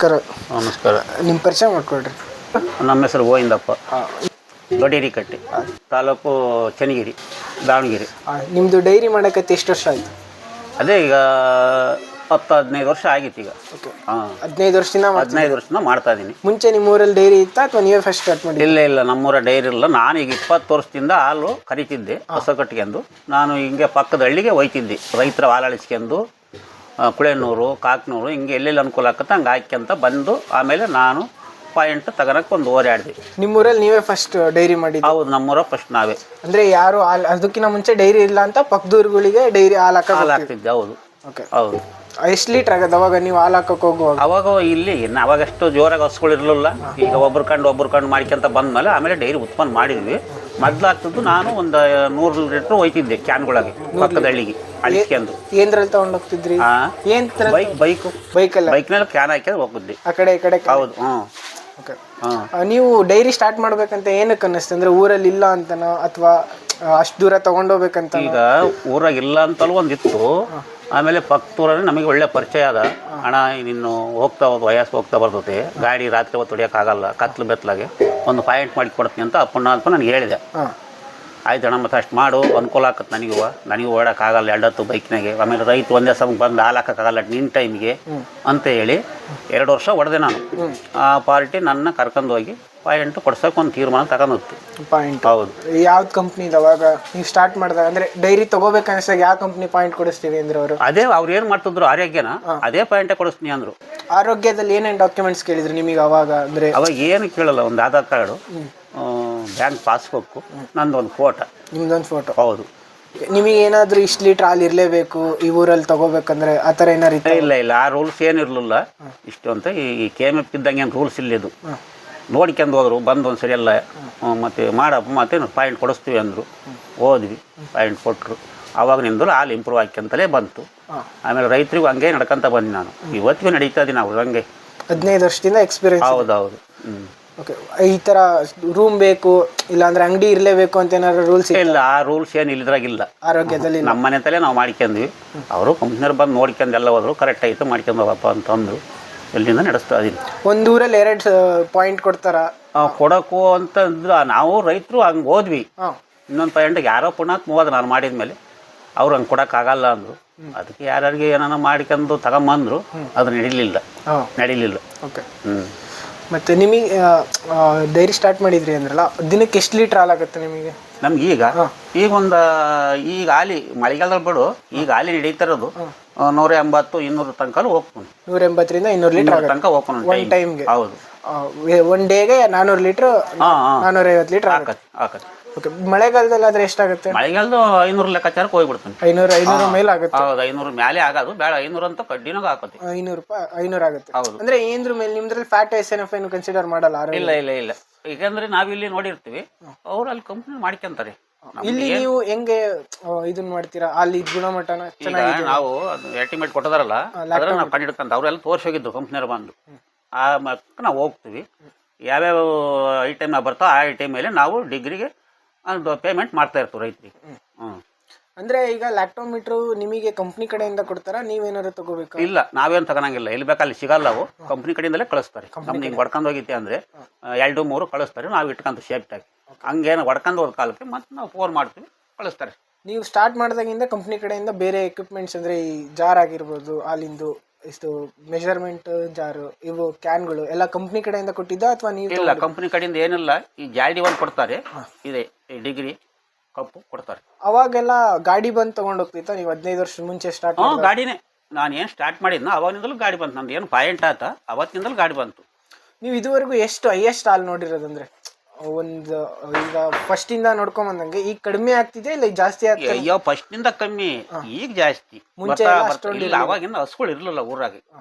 ನಮಸ್ಕಾರ. ನಮಸ್ಕಾರ. ನಿಮ್ಮ ಪರಿಚಯ ಮಾಡಿಕೊಡ್ರಿ. ನಮ್ಮ ಹೆಸರು ಗೋವಿಂದಪ್ಪ, ದೊಡ್ಡೇರಿಕಟ್ಟೆ, ತಾಲೂಕು ಚನ್ನಗಿರಿ, ದಾವಣಗೆರೆ. ನಿಮ್ಮದು ಡೈರಿ ಮಾಡೋಕತ್ತೆ ಎಷ್ಟು ವರ್ಷ ಆಯಿತು? ಅದೇ ಈಗ 10-15 ವರ್ಷ ಆಗಿತ್ತು ಈಗ. ಹಾಂ, 15 ವರ್ಷದಿಂದ ಮಾಡ್ತಾ ಇದ್ದೀನಿ. ಮುಂಚೆ ನಿಮ್ಮ ಊರಲ್ಲಿ ಡೈರಿ ಇತ್ತಾ ಅಥವಾ ನೀವೇ ಫಸ್ಟ್ ಸ್ಟಾರ್ಟ್ ಮಾಡಿ? ಇಲ್ಲ, ನಮ್ಮೂರ ಡೈರಿ ಇಲ್ಲ. ನಾನು ಈಗ 20 ವರ್ಷದಿಂದ ಹಾಲು ಕರಿತಿದ್ದೆ ಹೊಸ ಕಟ್ಕೊಂಡು. ನಾನು ಹಿಂಗೆ ಪಕ್ಕದ ಹಳ್ಳಿಗೆ ಹೋಯ್ತಿದ್ದೆ, ರೈತರ ಹಾಲು ಅಳಿಸ್ಕೊಂಡು ಕುಳೆನೂರು, ಕಾಕ್ನೂರು, ಹಿಂಗೆ ಎಲ್ಲೆಲ್ಲಿ ಅನುಕೂಲ ಆಗುತ್ತೆ ಹಂಗೆ ಹಾಕ್ಯಂತ ಬಂದು ಆಮೇಲೆ ನಾನು ಪಾಯಿಂಟ್ ತಗೋಣಕ್ಕೆ ಒಂದು ಓಡಾಡಿದೆ. ನಿಮ್ಮೂರಲ್ಲಿ ನೀವೇ ಫಸ್ಟ್ ಡೈರಿ ಮಾಡಿದ್ದು? ಹೌದು, ನಮ್ಮೂರ ಫಸ್ಟ್ ನಾವೇ. ಅಂದರೆ ಯಾರು ಅದಕ್ಕಿಂತ ಮುಂಚೆ ಡೈರಿ ಇಲ್ಲ ಅಂತ ಪಕ್ಕದೂರುಗಳಿಗೆ ಡೈರಿ ಹಾಲು ಹಾಕ್ತಿದ್ದೆ. ಹೌದು. ಓಕೆ. ಹೌದು. ಎಷ್ಟು ಲೀಟ್ರ್ ಆಗೋದು ಅವಾಗ ನೀವು ಹಾಲು ಹಾಕೋಕೆ ಹೋಗುವಾಗ? ಅವಾಗ ಇಲ್ಲಿ ಅವಾಗಷ್ಟು ಜೋರಾಗಿ ಹಸುಗಳಿರಲಿಲ್ಲ. ಈಗ ಒಬ್ರು ಕಂಡು ಮಾಡ್ಕೊಂತ ಬಂದಮೇಲೆ ಆಮೇಲೆ ಡೈರಿ ಉತ್ಪನ್ನ ಮಾಡಿದ್ವಿ. ಮೊದ್ಲು ಆಗ್ತಿದ್ದು ನಾನು ಒಂದು 100 ಲೀಟ್ರ್ ಹೋಯ್ತಿದ್ದೆ ಕ್ಯಾನ್ಗಳಿಗೆ, ಪಕ್ಕದ ಹಳ್ಳಿಗೆ ಅಳಿಸ್ಕೊಂಡು. ಏನ್ರಲ್ಲಿ ತಗೊಂಡು ಹೋಗ್ತಿದ್ರಿ? ಬೈಕ್ನಲ್ಲಿ ಕ್ಯಾನ್ ಹಾಕಿ ಹೋಗಿದ್ದೆ ಆ ಕಡೆ ಈ ಕಡೆ. ಹೌದು. ಓಕೆ. ನೀವು ಡೈರಿ ಸ್ಟಾರ್ಟ್ ಮಾಡ್ಬೇಕಂತ ಏನಕ್ಕೆ ಅನ್ನಿಸ್ತು? ಅಂದರೆ ಊರಲ್ಲಿ ಇಲ್ಲ ಅಂತನೋ ಅಥವಾ ಅಷ್ಟು ದೂರ ತಗೊಂಡೋಗ್ಬೇಕಂತ? ಈಗ ಊರಾಗ ಇಲ್ಲ ಅಂತಲೂ ಒಂದಿತ್ತು. ಆಮೇಲೆ ಪಕ್ಕದೂರಲ್ಲಿ ನಮಗೆ ಒಳ್ಳೆ ಪರಿಚಯ ಅದ. ಹಣ ನೀನು ಹೋಗ್ತಾ ವಯಸ್ಸು ಹೋಗ್ತಾ ಬರ್ತದೆ, ಗಾಡಿ ರಾತ್ರಿ ಹೊತ್ತು ಹೊಡಿಯೋಕ್ಕಾಗಲ್ಲ, ಕತ್ಲು ಬೆತ್ತಲಾಗೆ ಒಂದು ಪಾಯಿಂಟ್ ಮಾಡಿ ಕೊಡ್ತೀನಿ ಅಂತ ಅಪ್ಪ ನನಗೆ ಹೇಳಿದೆ. ಆಯ್ತು ಅಣ್ಣ, ಮತ್ತು ಅಷ್ಟು ಮಾಡು, ಅನುಕೂಲ ಆಕತ್ತೆ ನನಗೂ ಓಡೋಕ್ಕಾಗಲ್ಲ 2 ಹೊತ್ತು ಬೈಕ್ನಾಗೆ. ಆಮೇಲೆ ರೈತ ಒಂದೇ ಸಮಯ ಬಂದು ಹಾಲು ಹಾಕೋಕ್ಕಾಗಲ್ಲ ನಿನ್ನ ಟೈಮಿಗೆ ಅಂತ ಹೇಳಿ 2 ವರ್ಷ ಹೊಡೆದೆ ನಾನು. ಆ ಪಾರ್ಟಿ ನನ್ನ ಕರ್ಕೊಂಡು ಹೋಗಿ ಪಾಯಿಂಟ್ ಕೊಡ್ಸೋಕೆ ಒಂದು ತೀರ್ಮಾನ ತಗೊಂಡಿತ್ತು. ಪಾಯಿಂಟ್? ಹೌದು. ಯಾವ್ದು ಕಂಪ್ನಿ ಅವಾಗ ನೀವು ಸ್ಟಾರ್ಟ್ ಮಾಡಿದಾಗ? ಅಂದರೆ ಡೈರಿ ತೊಗೋಬೇಕು ಅನಿಸ್ದಾಗ ಯಾವ ಕಂಪ್ನಿ ಪಾಯಿಂಟ್ ಕೊಡಿಸ್ತೀವಿ ಅಂದ್ರೆ ಅವರು? ಅದೇ ಅವ್ರು ಏನು ಮಾಡ್ತಿದ್ರು, ಆರೋಗ್ಯನ ಅದೇ ಪಾಯಿಂಟೇ ಕೊಡಿಸ್ತೀನಿ ಅಂದರು. ಆರೋಗ್ಯದಲ್ಲಿ ಏನೇನು ಡಾಕ್ಯುಮೆಂಟ್ಸ್ ಕೇಳಿದ್ರು ನಿಮಗೆ ಅವಾಗ? ಅಂದರೆ ಅವಾಗ ಏನು ಕೇಳಲ್ಲ, ಒಂದು ಆಧಾರ್ ಕಾರ್ಡು, ಬ್ಯಾಂಕ್ ಪಾಸ್ಬುಕ್ಕು, ನಂದೊಂದು ಫೋಟೋ. ನಿಮ್ದೊಂದು ಫೋಟೋ? ಹೌದು. ನಿಮಗೆ ಏನಾದರೂ ಇಷ್ಟು ಲೀಟ್ರ್ ಹಾಲು ಇರಲೇಬೇಕು ಈ ಊರಲ್ಲಿ ತೊಗೋಬೇಕಂದ್ರೆ ಆ ಥರ ಏನಾರು ಇತ್ತು? ಇಲ್ಲ, ಆ ರೂಲ್ಸ್ ಏನಿರಲಿಲ್ಲ. ಇಷ್ಟು ಅಂತ ಈ KMF ಇದ್ದಂಗೆ ಏನು ರೂಲ್ಸ್ ಇಲ್ಲಿದ್ದು. ನೋಡ್ಕೊಂಡು ಹೋದ್ರು, ಬಂದು ಒಂದು ಸರಿ ಎಲ್ಲ ಮತ್ತು ಮಾಡಪ್ಪ ಮತ್ತೆ ಪಾಯಿಂಟ್ ಕೊಡಿಸ್ತೀವಿ ಅಂದರು. ಹೋದ್ವಿ, ಪಾಯಿಂಟ್ ಕೊಟ್ಟರು. ಆವಾಗಿನಿಂದಲೂ ಹಾಲು ಇಂಪ್ರೂವ್ ಆಕ್ಯಂತಲೇ ಬಂತು. ಆಮೇಲೆ ರೈತರಿಗೂ ಹಂಗೆ ನಡ್ಕೊಂತ ಬಂದು ನಾನು ಇವತ್ತಿಗೂ ನಡೀತಾ ಇದ್ದೀನಿ. ನಾವು ಹಂಗೆ 15 ವರ್ಷದಿಂದ ಎಕ್ಸ್ಪೀರಿಯನ್ಸ್? ಹೌದೌದು. ಓಕೆ. ಈ ಥರ ರೂಮ್ ಬೇಕು ಇಲ್ಲಾಂದ್ರೆ ಅಂಗಡಿ ಇರಲೇಬೇಕು ಅಂತ ಏನಾದ್ರು ರೂಲ್ಸ್? ಇಲ್ಲ, ಆ ರೂಲ್ಸ್ ಏನು ಇಲ್ಲಿದ್ರಾಗಿಲ್ಲ. ಆರೋಗ್ಯದಲ್ಲಿ ನಮ್ಮ ಮನೆ ತಲೆ ನಾವು ಮಾಡ್ಕೊಂಡ್ವಿ. ಅವರು ಕಂಪ್ನಿಯವ್ರು ಬಂದು ನೋಡ್ಕೊಂಡು ಎಲ್ಲ ಹೋದ್ರು, ಕರೆಕ್ಟ್ ಆಯಿತು ಮಾಡ್ಕೊಂಡು ಹೋಗಪ್ಪ ಅಂತಂದರು. ಎಲ್ಲಿಂದ ನಡೆಸ್ತಾ ಇದೀನಿ. ಒಂದು ಊರಲ್ಲಿ 2 ಪಾಯಿಂಟ್ ಕೊಡ್ತಾರ? ಕೊಡೋಕು ಅಂತಂದ್ರೆ ನಾವು ರೈತರು ಹಂಗೆ ಹೋದ್ವಿ. ಇನ್ನೊಂದು ಪಾಯಿಂಟಿಗೆ ಯಾರೋ ಪುನಃ ಹೋದ ನಾನು ಮಾಡಿದ್ಮೇಲೆ ಅವ್ರು ಹಂಗೆ ಕೊಡೋಕ್ಕಾಗಲ್ಲ ಅಂದರು. ಅದಕ್ಕೆ ಯಾರ್ಯಾರಿಗೆ ಏನಾನ ಮಾಡ್ಕೊಂಡು ತಗೊಂಬಂದರು. ಅದು ನಡೀಲಿಲ್ಲ. ಓಕೆ. ಮತ್ತು ನಿಮಗೆ ಡೈರಿ ಸ್ಟಾರ್ಟ್ ಮಾಡಿದ್ರಿ ಅಂದ್ರಲ್ಲ, ದಿನಕ್ಕೆ ಎಷ್ಟು ಲೀಟ್ರ್ ಹಾಲಾಗುತ್ತೆ ನಿಮಗೆ? ನಮ್ಗೆ ಈಗ ಹಾಲಿ ಮಳೆಗಾಲದಲ್ಲಿ ಬಿಡು, ಈಗ ಹಾಲಿ ನಡೀತಿರೋದು 180-200 ತನಕ ಹೋಗ್ತೀನಿ. 180ರಿಂದ 200 ಲೀಟ್ರ್ ತನಕ ಹೋಗ್ಕೊಂಡು ಒನ್ ಟೈಮ್ಗೆ? ಹೌದು. ಒನ್ ಡೇಗೆ 400 ಲೀಟ್ರ್, 450 ಲೀಟ್ರ್ ಆಗತ್ತೆ. ಓಕೆ. ಮಳೆಗಾಲದಲ್ಲಿ ಆದರೆ ಎಷ್ಟಾಗುತ್ತೆ? ಮಳೆಗಾಲದ 500 ಲೆಕ್ಕಾಚಾರಕ್ಕೆ ಹೋಗ್ಬಿಡ್ತೀನಿ. 500 ಮೇಲೆ ಆಗುತ್ತೆ? ಹೌದು, 500 ಮೇಲೆ ಆಗೋದು ಬೇಡ. 500 ಅಂತ ಕಡ್ಡಿನಾಗ ಹಾಕತ್ತೆ. 500 ಆಗುತ್ತೆ? ಹೌದು. ಅಂದ್ರೆ ಏನ್ರ ಮೇಲೆ ನಿಮ್ದ್ರಲ್ಲಿ ಫ್ಯಾಟ್ SNF ಏನು ಕನ್ಸಿಡರ್ ಮಾಡಲ್ಲ? ಇಲ್ಲ. ಯಾಕಂದ್ರೆ ನಾವಿಲ್ಲಿ ನೋಡಿರ್ತೀವಿ, ಅವ್ರು ಅಲ್ಲಿ ಕಂಪ್ನಿ ಮಾಡ್ಕೊಂತಾರೆ. ಇಲ್ಲಿ ನೀವು ಹೆಂಗೆ ಇದನ್ನ ಮಾಡ್ತೀರಾ? ಅಲ್ಲಿ ಗುಣಮಟ್ಟನ ಚೆನ್ನಾಗಿ ನಾವು ಎಸ್ಟಿಮೇಟ್ ಕೊಟ್ಟದಾರಲ್ಲ, ಅದ್ರ ನಾವು ಕಂಡಿಡ್ಕಂತ ಅವರೆಲ್ಲ ತೋರಿಸೋಗಿದ್ದು ಕಂಪ್ನಿಯವ್ರು ಬಂದು. ಆ ಮಕ್ಕ ನಾವು ಹೋಗ್ತೀವಿ, ಯಾವ್ಯಾವ ಐಟಮ್ ಬರ್ತಾವ ಆ ಐಟಮ್ ಮೇಲೆ ನಾವು ಡಿಗ್ರಿಗೆ ಅದು ಪೇಮೆಂಟ್ ಮಾಡ್ತಾ ಇರ್ತೀವಿ ರೈತರಿಗೆ. ಅಂದ್ರೆ ಈಗ ಲ್ಯಾಕ್ಟೋಮೀಟ್ರು ನಿಮಗೆ ಕಂಪ್ನಿ ಕಡೆಯಿಂದ ಕೊಡ್ತಾರಾ, ನೀವೇನಾದ್ರು ತಗೋಬೇಕು? ಇಲ್ಲ, ನಾವೇನು ತಗೋಣಂಗಿಲ್ಲ. ಎಲ್ಲಿ ಬೇಕಲ್ಲಿ ಸಿಗಲ್ಲ, ಅವು ಕಂಪ್ನಿ ಕಡೆಯಿಂದಲೇ ಕಳಿಸ್ತಾರೆ. ನಮ್ಗೆ ಹಿಂಗೆ ಹೊಡ್ಕೊಂಡು ಹೋಗಿತ್ತೆ ಅಂದರೆ 2-3 ಕಳಿಸ್ತಾರೆ, ನಾವು ಇಟ್ಕೊಂತ ಸೇಫ್ಟಾಗಿ. ಹಂಗೇನು ಹೊಡ್ಕೊಂಡು ಹೋದ ಕಾಲಕ್ಕೆ ಮತ್ತೆ ನಾವು ಫೋನ್ ಮಾಡ್ತೀವಿ, ಕಳಿಸ್ತಾರೆ. ನೀವು ಸ್ಟಾರ್ಟ್ ಮಾಡಿದಾಗಿಂದ ಕಂಪ್ನಿ ಕಡೆಯಿಂದ ಬೇರೆ ಎಕ್ವಿಪ್ಮೆಂಟ್ಸ್ ಅಂದರೆ ಈ ಜಾರ್ ಆಗಿರ್ಬೋದು, ಹಾಲಿಂದು ಇಷ್ಟು ಮೆಜರ್ಮೆಂಟ್ ಜಾರು, ಇವು ಕ್ಯಾನ್ಗಳು ಎಲ್ಲ ಕಂಪ್ನಿ ಕಡೆಯಿಂದ ಕೊಟ್ಟಿದ್ದ ಅಥವಾ ನೀವು? ಇಲ್ಲ, ಕಂಪ್ನಿ ಕಡೆಯಿಂದ ಏನಿಲ್ಲ. ಈ ಜಾಡಿ ಒಂದು ಕೊಡ್ತಾರೆ, ಇದೆ ಈ ಡಿಗ್ರಿ ಕಪ್ಪು ಕೊಡ್ತಾರೆ. ಅವಾಗೆಲ್ಲ ಗಾಡಿ ಬಂದು ತೊಗೊಂಡು ಹೋಗ್ತಿತ್ತ? ನೀವು 15 ವರ್ಷದ ಮುಂಚೆ ಸ್ಟಾರ್ಟ್? ಗಾಡಿನೇ. ನಾನು ಏನು ಸ್ಟಾರ್ಟ್ ಮಾಡಿದ್ನ ಅವಾಗಿನಿಂದಲೂ ಗಾಡಿ ಬಂತು. ನಂದು ಏನು ಪಾಯಿಂಟ್ ಆತ ಅವತ್ತಿನಿಂದಲೂ ಗಾಡಿ ಬಂತು. ನೀವು ಇದುವರೆಗೂ ಎಷ್ಟು ಹೈಯೆಸ್ಟ್ ಹಾಲು ನೋಡಿರೋದಂದ್ರೆ? ಒಂದು ಈಗ ಫಸ್ಟಿಂದ ನೋಡ್ಕೊಂಬಂದಂಗೆ ಈಗ ಕಡಿಮೆ ಆಗ್ತಿದೆ ಇಲ್ಲ ಜಾಸ್ತಿ ಆಗ್ತಿದೆ? ಅಯ್ಯೋ, ಫಸ್ಟಿಂದ ಕಮ್ಮಿ, ಈಗ ಜಾಸ್ತಿ. ಮುಂಚೆ ಅವಾಗಿಂದ ಹಸುಗಳು ಇರಲಿಲ್ಲ ಊರಾಗ.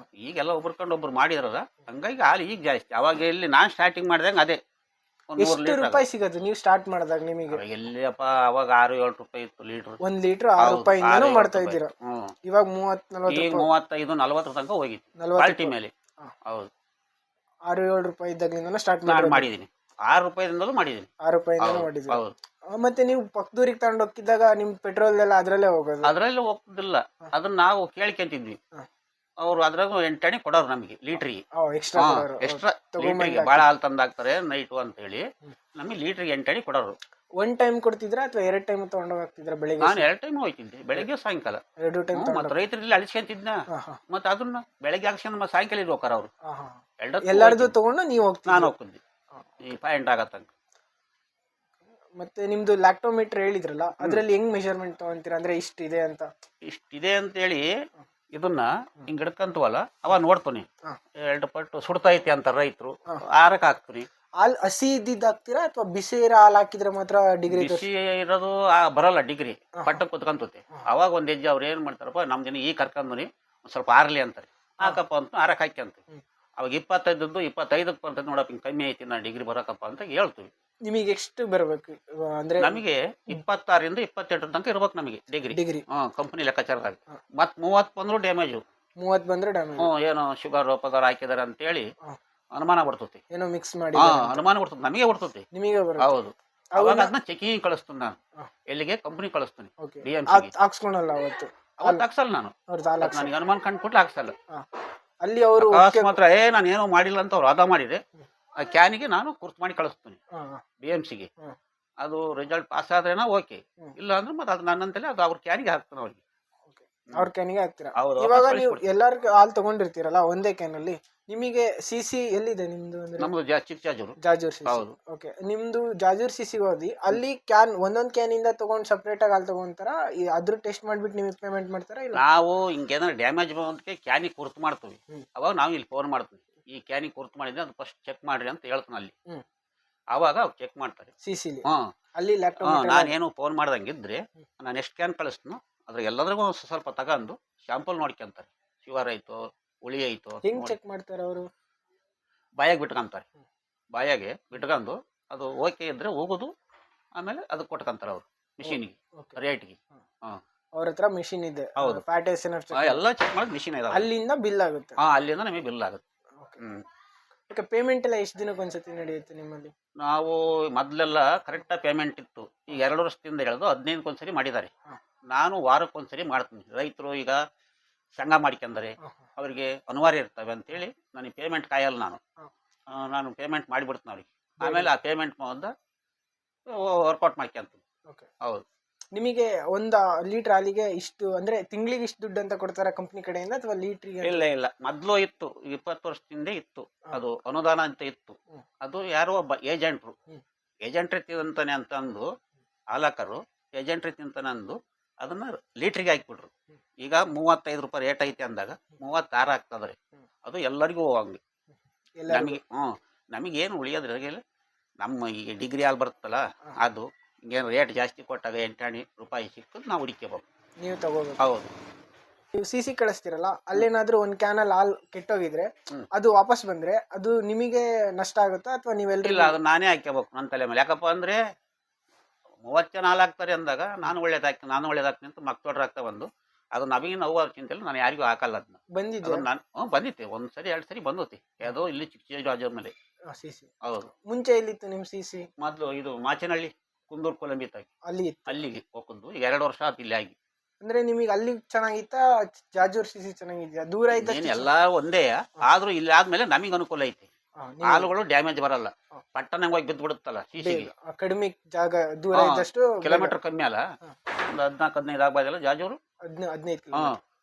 ಈಗೆಲ್ಲ ಒಬ್ರು ಮಾಡಿದ್ರಲ್ಲ, ಹಂಗಾಗಿ ಹಾಲು ಈಗ ಜಾಸ್ತಿ. ಅವಾಗ ಎಲ್ಲಿ ನಾನು ಸ್ಟಾರ್ಟಿಂಗ್ ಮಾಡಿದಂಗೆ ಅದೇ ಎಷ್ಟು ರೂಪಾಯಿ ಸಿಗುತ್ತೆ ನೀವು ಸ್ಟಾರ್ಟ್ ಮಾಡಿದಾಗ ನಿಮಗೆ? ಎಲ್ಲಿಯಪ್ಪ, ಅವಾಗ 6-7 ರೂಪಾಯಿ ಇತ್ತು ಲೀಟ್ರ್. 1 ಲೀಟ್ರ್ 6 ರೂಪಾಯಿಂದನೂ ಮಾಡ್ತಾ ಇದ್ದೀರಾ? ಇವಾಗ 35-40 ತನಕ ಹೋಗಿತ್ತು ಕ್ವಾಲಿಟಿ ಮೇಲೆ. ಹೌದು. 6-7 ರೂಪಾಯಿ ಇದ್ದಾಗಲಿಂದ ಸ್ಟಾರ್ಟ್ ಮಾಡಿದ್ದೀನಿ. 6 ರೂಪಾಯಿಂದಲೂ ಮಾಡಿದ್ದೀನಿ. 6 ರೂಪಾಯಿಂದನೂ ಮಾಡಿದ್ದೀನಿ. ಹೌದು. ಮತ್ತೆ ನೀವು ಪಕ್ಕದೂರಿಗೆ ತಗೊಂಡು ಹೋಗಿದ್ದಾಗ ನಿಮ್ ಪೆಟ್ರೋಲ್ ಎಲ್ಲ ಅದರಲ್ಲೇ ಹೋಗೋದು? ಅದರಲ್ಲೇ ಹೋಗ್ತಿದ್ದಿಲ್ಲ, ಅದನ್ನ ನಾವು ಕೇಳ್ಕೊಂತಿದ್ವಿ. ಅವರು ಅದ್ರಾಗ 8 ಎಣ್ಣೆ ಕೊಡೋರು ನಮಗೆ ಲೀಟ್ರಿಗೆ. ಎಕ್ಸ್ಟ್ರಾ ಕೊಡೋರು ಎಕ್ಸ್ಟ್ರಾ ಲೀಟ್ರಿಗೆ ಭಾಳ ಹಾಲು ತಂದಾಕ್ತಾರೆ ನೈಟು ಅಂತೇಳಿ ನಮಗೆ ಲೀಟ್ರಿಗೆ 8 ಎಣ್ಣೆ ಕೊಡೋರು. ಒನ್ ಟೈಮ್ ಕೊಡ್ತಿದ್ರಾ ಅಥವಾ 2 ಟೈಮ್ ತಗೊಂಡೋಗ್ತಿದ್ರ ಬೆಳಿಗ್ಗೆ? ನಾನು 2 ಟೈಮ್ ಹೋಗ್ತಿದ್ದೆ, ಬೆಳಗ್ಗೆ ಸಾಯಂಕಾಲ. 2 ಟೈಮ್ ಮತ್ತೆ ರೈತರಲ್ಲಿ ಅಳಿಸ್ಕೊಂತಿದ್ನ, ಮತ್ತೆ ಅದನ್ನ ಬೆಳಗ್ಗೆ ಹಾಕ್ಸ್ಕೊಂಡು ಮತ್ತೆ ಸಾಯಂಕಾಲ ಇದು ಹೋಗಾರ ಅವರು. ಎಲ್ಲಾರ್ದು ತಗೊಂಡು ನೀವು ಹೋಗ್ತೀವಿ? ನಾನು ಹೋಗ್ತಿದ್ದೆ ಈ ಪಾಯಿಂಟ್ ಆಗತ್ತಂಗ. ಮತ್ತೆ ನಿಮ್ದು ಲ್ಯಾಕ್ಟೋಮೀಟರ್ ಹೇಳಿದ್ರಲ್ಲ, ಅದ್ರಲ್ಲಿ ಹೆಂಗ್ ಮೆಜರ್ಮೆಂಟ್ ತಗೊಂತೀರಾ? ಅಂದ್ರೆ ಇಷ್ಟಿದೆ ಅಂತ? ಇಷ್ಟಿದೆ ಅಂತೇಳಿ ಇದನ್ನ ಹಿಂಗ್ ಹಿಡ್ಕಂತವಲ್ಲ ಅವ ನೋಡ್ತೀನಿ, 2 ಪಟ್ಟು ಸುಡ್ತೈತಿ ಅಂತ ರೈತರು, ಆರಕ್ಕೆ ಹಾಕ್ತೀನಿ. ಹಾಲು ಹಸಿ ಇದ್ದಿದ್ದು ಹಾಕ್ತೀರಾ ಅಥವಾ ಬಿಸಿ ಇರೋ ಹಾಲು ಹಾಕಿದ್ರೆ ಮಾತ್ರ ಡಿಗ್ರಿ? ಬಿಸಿ ಇರೋದು ಬರಲ್ಲ, ಡಿಗ್ರಿ ಪಟ್ಟ ಕುತ್ಕೊಂತತಿ. ಅವಾಗ ಒಂದ್ ಹೆಜ್ಜೆ ಅವ್ರು ಏನ್ ಮಾಡ್ತಾರಪ್ಪ, ನಮ್ ಜನ ಈ ಕರ್ಕೊಂಡ್ನಿ ಒಂದ್ ಸ್ವಲ್ಪ ಆರ್ಲಿ ಅಂತಾರೆ, ಹಾಕಪ್ಪ ಅಂತ ಆರಕ್ಕೆ ಹಾಕ್ಯಂತ. ಅವಾಗ 25ದ್ದು 25ಕ್ಕೆ ಬರ್ತದೆ ನೋಡಪ್ಪ, ಹಿಂಗೆ ಕಮ್ಮಿ ಐತಿ ನಾ ಡಿಗ್ರಿ ಬರಕಪ್ಪ ಅಂತ ಹೇಳ್ತೀವಿ. ನಿಮಗೆ ಎಷ್ಟು ಬರಬೇಕು ಅಂದ್ರೆ? ನಮಗೆ 26ರಿಂದ 28 ತನಕ ಇರ್ಬೇಕು ನಮಗೆ ಡಿಗ್ರಿ. ಕಂಪನಿ ಲೆಕ್ಕಾಚಾರದಾಗ. ಮತ್ 30 ಬಂದ್ರು ಡ್ಯಾಮೇಜು. 30 ಬಂದ್ರೆ ಡ್ಯಾಮೇಜ್. ಏನೋ ಶುಗರ್ ಪಗಾರ ಹಾಕಿದಾರೆ ಅಂತೇಳಿ ಅನುಮಾನ ಬರ್ತತಿ, ಏನೋ ಮಿಕ್ಸ್ ಮಾಡಿ ಅನುಮಾನ ಬರ್ತದೆ, ನಮಗೆ ಬರ್ತತಿ. ನಿಮಗೆ ಹೌದು. ಅವಾಗ ಅದನ್ನ ಚೆಕಿಂಗ್ ಕಳಿಸ್ತೀನಿ ನಾನು, ಎಲ್ಲಿಗೆ ಕಂಪನಿ ಕಳಿಸ್ತೀನಿ. ಹಾಕ್ಸ್ಕೊಳಲ್ಲ ಅವತ್ತು ಹಾಕ್ಸಲ್ಲ ನಾನು, ನನಗೆ ಅನುಮಾನ ಕಂಡ್ಕೊಟ್ಲೆ ಹಾಕ್ಸಲ್ಲ. ಅಲ್ಲಿ ಅವರು ಮಾತ್ರ ನಾನು ಏನೋ ಮಾಡಿಲ್ಲ ಅಂತ ಅವ್ರು ವಾದ ಮಾಡಿದ್ರೆ ಆ ಕ್ಯಾನಿಗೆ ನಾನು ಕುರ್ತು ಮಾಡಿ ಕಳಿಸ್ತೀನಿ BMCಗೆ. ಅದು ರಿಸಲ್ಟ್ ಪಾಸ್ ಆದ್ರೇನ ಓಕೆ, ಇಲ್ಲ ಅಂದ್ರೆ ಮತ್ತೆ ಅದು ನನ್ನಂತಲೇ ಅದು ಅವ್ರ ಕ್ಯಾನಿಗೆ ಹಾಕ್ತಾನೆ ಅವ್ರಿಗೆ. ಅವ್ರ ಕ್ಯಾನಿಗೆ ಹಾಕ್ತೀರಾ? ಇವಾಗ ನೀವು ಎಲ್ಲಾರ್ಗು ಹಾಲು ತಗೊಂಡಿರ್ತೀರಲ್ಲ ಒಂದೇ ಕ್ಯಾನ್ ಅಲ್ಲಿ, ನಿಮಗೆ ಸಿಸಿ ಎಲ್ಲಿದೆ ನಿಮ್ದು? ಅಂದ್ರೆ ನಮ್ದು ಚಿಕ್ಕ ಜಾಜೂರ್ ಸಿಸಿ. ಓಕೆ, ನಿಮ್ದು ಜಾಜೂರ್ ಸಿಸಿಗೆ ಹೋದಿ, ಅಲ್ಲಿ ಕ್ಯಾನ್ ಒಂದೊಂದ್ ಕ್ಯಾನ್ ಇಂದ ತಗೊಂಡ್ ಸಪ್ರೇಟ್ ಆಗಿ ಹಾಲು ತಗೊಂತಾರ? ಅದ್ರ ಟೆಸ್ಟ್ ಮಾಡ್ಬಿಟ್ಟು ನಿಮಗೆ ಪೇಮೆಂಟ್ ಮಾಡ್ತಾರ? ಇಲ್ಲ, ನಾವು ಹಿಂಗೇನಾದ್ರು ಡ್ಯಾಮೇಜ್ ಬಂದಕ್ಕೆ ಕ್ಯಾನಿಗೆ ಕುರ್ತು ಮಾಡ್ತೀವಿ. ಅವಾಗ ನಾವು ಇಲ್ಲಿ ಫೋನ್ ಮಾಡ್ತೀವಿ, ಈ ಕ್ಯಾನಿಗೆ ಕುರ್ತು ಮಾಡಿದ್ರೆ ಅದು ಫಸ್ಟ್ ಚೆಕ್ ಮಾಡ್ರಿ ಅಂತ ಹೇಳ್ತಾನೆ ಅಲ್ಲಿ. ಅವಾಗ ಅವ್ರು ಚೆಕ್ ಮಾಡ್ತಾರೆ ಸಿಸಿಲಿ. ಅಲ್ಲಿ ನಾನೇನು ಫೋನ್ ಮಾಡ್ದಂಗಿದ್ರೆ ನಾನು ಎಷ್ಟು ಕ್ಯಾನ್ ಕಳಿಸ್ತೀನೋ ಅದ್ರ ಎಲ್ಲದ್ರಿಗೂ ಸ್ವಲ್ಪ ತಗೊಂಡು ಶಾಂಪಲ್ ನೋಡ್ಕೊಂತಾರೆ, ಶುಗರ್ ಐತೋ ಹುಳಿ ಐತೋ. ಹೆಂಗ್ ಚೆಕ್ ಮಾಡ್ತಾರೆ ಅವರು? ಬಾಯಾಗ ಬಿಟ್ಕೊಂತಾರೆ, ಬಾಯಾಗೆ ಬಿಟ್ಕೊಂಡು ಅದು ಓಕೆ ಇದ್ರೆ ಹೋಗೋದು, ಆಮೇಲೆ ಅದು ಕೊಟ್ಕೊಂತಾರೆ ಅವರು ಮಿಷಿನ್ಗೆ ರೇಟ್ಗೆ. ಅವ್ರ ಹತ್ರ ಮಿಷಿನ್ ಇದೆ? ಹೌದು, ಫ್ಯಾಟ್ ಎಲ್ಲ ಚೆಕ್ ಮಾಡೋದು ಮಿಷಿನ್ ಇದೆ. ಅಲ್ಲಿಂದ ಬಿಲ್ ಆಗುತ್ತೆ? ಅಲ್ಲಿಂದ ನಮಗೆ ಬಿಲ್ ಆಗುತ್ತೆ. ಪೇಮೆಂಟ್ ಎಲ್ಲ ಎಷ್ಟು ದಿನಕ್ಕೆ ಒಂದ್ಸತಿ ನಡೆಯುತ್ತೆ ನಿಮ್ಮಲ್ಲಿ? ನಾವು ಮೊದಲೆಲ್ಲ ಕರೆಕ್ಟಾಗಿ ಪೇಮೆಂಟ್ ಇತ್ತು, ಈಗ 2 ವರ್ಷದಿಂದ ಹೇಳೋದು 15ಕ್ಕೆ ಒಂದ್ಸರಿ ಮಾಡಿದ್ದಾರೆ. ನಾನು ವಾರಕ್ಕೊಂದ್ಸರಿ ಮಾಡ್ತೀನಿ. ರೈತರು ಈಗ ಸಂಘ ಮಾಡ್ಕೊಂಡರೆ ಅವರಿಗೆ ಅನಿವಾರ್ಯ ಇರ್ತವೆ ಅಂತೇಳಿ ನನಗೆ ಪೇಮೆಂಟ್ ಕಾಯಲ್ಲ. ನಾನು ಪೇಮೆಂಟ್ ಮಾಡಿಬಿಡ್ತೀನಿ ಅವ್ರಿಗೆ, ಆಮೇಲೆ ಆ ಪೇಮೆಂಟ್ ಬಂದ ವರ್ಕೌಟ್ ಮಾಡ್ಕೊಂತೀನಿ. ಹೌದು. ನಿಮಗೆ ಒಂದು ಲೀಟರ್ ಹಾಲಿಗೆ ಇಷ್ಟು ಅಂದ್ರೆ ತಿಂಗಳಿಗೆ ಇಷ್ಟು ದುಡ್ಡು ಅಂತ ಕೊಡ್ತಾರ ಕಂಪ್ನಿ ಕಡೆಯಿಂದ ಅಥವಾ ಲೀಟ್ರಿಗೆ? ಇಲ್ಲ, ಮೊದಲು ಇತ್ತು, 20 ವರ್ಷದಿಂದ ಇತ್ತು, ಅದು ಅನುದಾನ ಅಂತ ಇತ್ತು. ಅದು ಯಾರೋ ಒಬ್ಬ ಏಜೆಂಟ್ರಿ ತಿಂತಾನೆ ಅಂತ ಅಂದು ಹಾಲಕರು ಏಜೆಂಟ್ರಿ ತಿಂತಾನೆ ಅಂದು ಅದನ್ನ ಲೀಟ್ರಿಗೆ ಹಾಕಿಬಿಟ್ರು. ಈಗ 35 ರೂಪಾಯಿ ರೇಟ್ ಐತೆ ಅಂದಾಗ 36 ಆಗ್ತದ್ರಿ. ಅದು ಎಲ್ಲರಿಗೂ ಹೋಗಂಗೆ. ನಮಗೇನು ಉಳಿಯೋದ್ರಾಗೆಲ್ಲ ನಮ್ಮ ಈಗ ಡಿಗ್ರಿ ಹಾಲು ಬರುತ್ತಲ್ಲ, ಅದು ಹಿಂಗೇನು ರೇಟ್ ಜಾಸ್ತಿ ಕೊಟ್ಟಾಗ 8 ರೂಪಾಯಿ ಸಿಕ್ಕದು ನಾವು ಹುಡುಕಬೇಕು, ನೀವು ತಗೋಬೇಕು. ಹೌದು. ನೀವು ಸಿಸಿ ಕಳಿಸ್ತಿರಲ್ಲ, ಅಲ್ಲೇನಾದ್ರೂ ಒಂದು ಕ್ಯಾನಲ್ಲಿ ಹಾಲು ಕೆಟ್ಟೋಗಿದ್ರೆ ಅದು ವಾಪಸ್ ಬಂದ್ರೆ ಅದು ನಿಮಗೆ ನಷ್ಟ ಆಗುತ್ತಾ ಅಥವಾ ನೀವೆಲ್ಲ? ಇಲ್ಲ, ಅದು ನಾನೇ ಹಾಕ್ಕೋಬೇಕು ನನ್ನ ತಲೆ ಮೇಲೆ. ಯಾಕಪ್ಪ ಅಂದ್ರೆ 30 ಜನ ಹಾಲು ಹಾಕ್ತಾರೆ ಅಂದಾಗ ನಾನು ಒಳ್ಳೇದಾಗ್ತೀನಿ ಅಂತ ಮಕ್ಕಳು ಆಗ್ತಾ ಬಂದು ಅದು ನಮಗೆ ನೋವು ಚಿಂತೆಲ್ಲ ನಾನು ಯಾರಿಗೂ ಹಾಕಲ್ಲ. ಅದನ್ನ ಬಂದಿದ್ದೆ ನಾನು ಬಂದಿತ್ತೆ, 1 ಸರಿ 2 ಸರಿ ಬಂದತಿ. ಯಾವುದೋ ಇಲ್ಲಿ ಚಿಕ್ಕ ಜಾಜೂರ್ ಮೇಲೆ ಸಿಸಿ. ಹೌದು. ಮುಂಚೆ ಎಲ್ಲಿತ್ತು ನಿಮ್ಮ ಸಿಸಿ? ಮೊದಲು ಇದು ಮಾಚನಹಳ್ಳಿ ಕುಂದೂರು ಕೊಲಂಬಿ ತಾಗಿ ಅಲ್ಲಿಗೆ ಹೋಗುದು. ಈಗ 2 ವರ್ಷ ಆಯ್ತು ಇಲ್ಲಿ ಆಗಿ. ಅಂದ್ರೆ ನಿಮಗೆ ಅಲ್ಲಿ ಚೆನ್ನಾಗಿತ್ತ ಜಾಜೂರ್ ಸಿಸಿ ಚೆನ್ನಾಗಿದ್ಯಾ? ದೂರ ಐತೆ ಎಲ್ಲ ಒಂದೇ, ಆದ್ರೂ ಇಲ್ಲಿ ಆದ್ಮೇಲೆ ನಮಗೆ ಅನುಕೂಲ ಐತಿ. ಹಾಲುಗಳು ಡ್ಯಾಮೇಜ್ ಬರಲ್ಲ, ಪಟ್ಟಣ ಹೋಗಿ ಬಿದ್ದು ಬಿಡುತ್ತಲ್ಲ ಸಿಸಿಗೆ. ಕಡಿಮೆ ಜಾಗ ದೂರ ಇದ್ದಷ್ಟು ಕಿಲೋಮೀಟರ್ ಕಮ್ಮಿ ಅಲ್ಲ, ಒಂದು 14-15 ಆಗ್ಬೋದಲ್ಲ ಜಾಜೂರು. 15